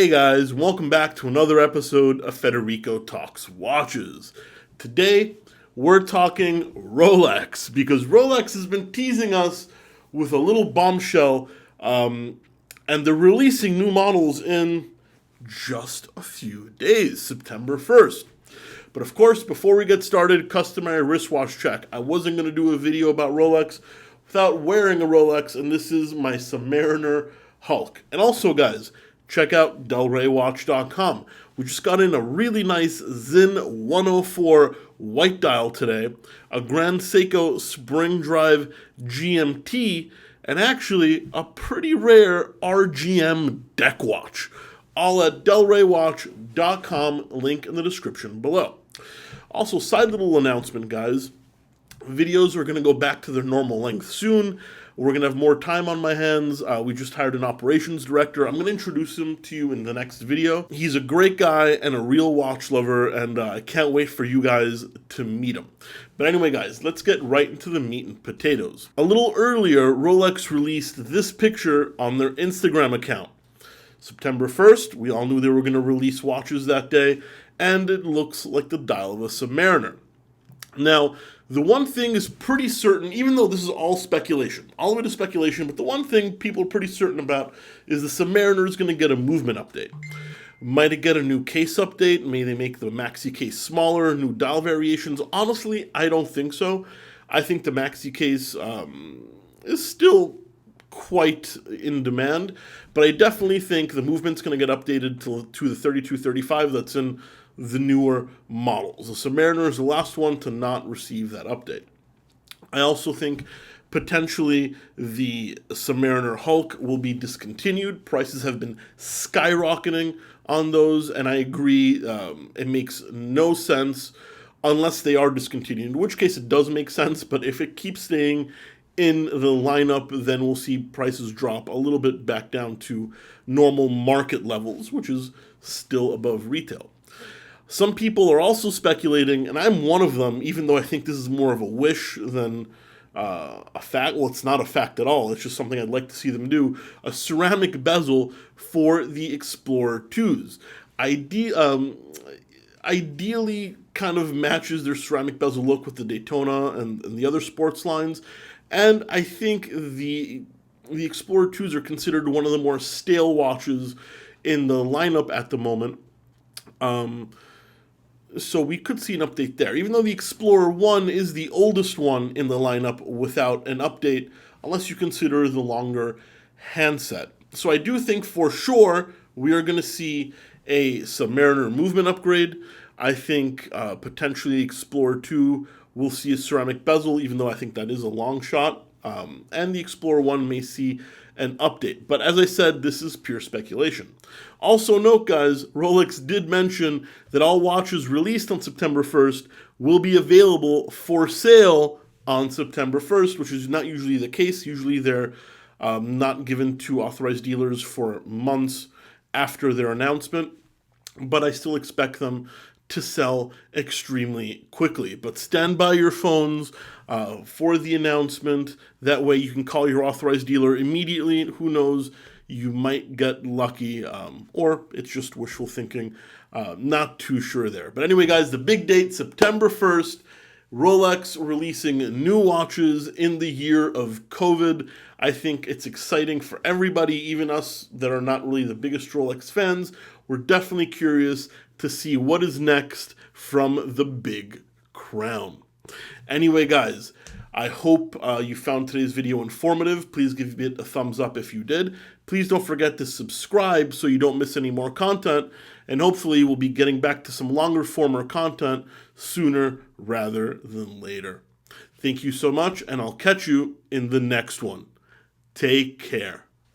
Hey guys, welcome back to another episode of Federico Talks Watches. Today, we're talking Rolex, because Rolex has been teasing us with a little bombshell, and they're releasing new models in just a few days, September 1st. But of course, before we get started, customary wristwatch check. I wasn't going to do a video about Rolex without wearing a Rolex, and this is my Submariner Hulk. And also, guys, check out delraywatch.com. We just got in a really nice Zin 104 white dial today, a Grand Seiko Spring Drive GMT, and actually a pretty rare RGM deck watch. All at delraywatch.com, link in the description below. Also, side little announcement, guys. Videos are going to go back to their normal length soon. We're going to have more time on my hands. We just hired an operations director. I'm going to introduce him to you in the next video. He's a great guy and a real watch lover, and I can't wait for you guys to meet him. But anyway, guys, let's get right into the meat and potatoes. A little earlier, Rolex released this picture on their Instagram account. September 1st, we all knew they were going to release watches that day, and it looks like the dial of a Submariner. Now, the one thing is pretty certain, even though this is all speculation, all of it is speculation, but the one thing people are pretty certain about is the Submariner is going to get a movement update. Might it get a new case update? May they make the maxi case smaller, new dial variations? Honestly, I don't think so. I think the maxi case is still quite in demand, but I definitely think the movement's going to get updated to the 3235 that's in the newer models. The Submariner is the last one to not receive that update. I also think potentially the Submariner Hulk will be discontinued. Prices have been skyrocketing on those, and I agree it makes no sense unless they are discontinued, in which case it does make sense, but if it keeps staying in the lineup, then we'll see prices drop a little bit back down to normal market levels, which is still above retail. Some people are also speculating, and I'm one of them, even though I think this is more of a wish than a fact. Well, it's not a fact at all. It's just something I'd like to see them do. A ceramic bezel for the Explorer 2s. Ideally kind of matches their ceramic bezel look with the Daytona and the other sports lines. And I think the Explorer 2s are considered one of the more stale watches in the lineup at the moment. So we could see an update there, even though the Explorer 1 is the oldest one in the lineup without an update, unless you consider the longer handset. So I do think for sure we are going to see a Submariner movement upgrade. I think potentially Explorer 2 will see a ceramic bezel, even though I think that is a long shot. And the Explorer 1 may see an update. But as I said, this is pure speculation. Also note, guys, Rolex did mention that all watches released on September 1st will be available for sale on September 1st, which is not usually the case. Usually they're not given to authorized dealers for months after their announcement. But I still expect them to sell extremely quickly. But stand by your phones for the announcement. That way you can call your authorized dealer immediately. Who knows, you might get lucky, or it's just wishful thinking. Not too sure there. But anyway, guys, the big date, September 1st, Rolex releasing new watches in the year of COVID. I think it's exciting for everybody, even us that are not really the biggest Rolex fans. We're definitely curious to see what is next from the big crown. Anyway, guys, I hope you found today's video informative. Please give it a thumbs up if you did. Please don't forget to subscribe so you don't miss any more content. And hopefully we'll be getting back to some longer former content sooner rather than later. Thank you so much, and I'll catch you in the next one. Take care.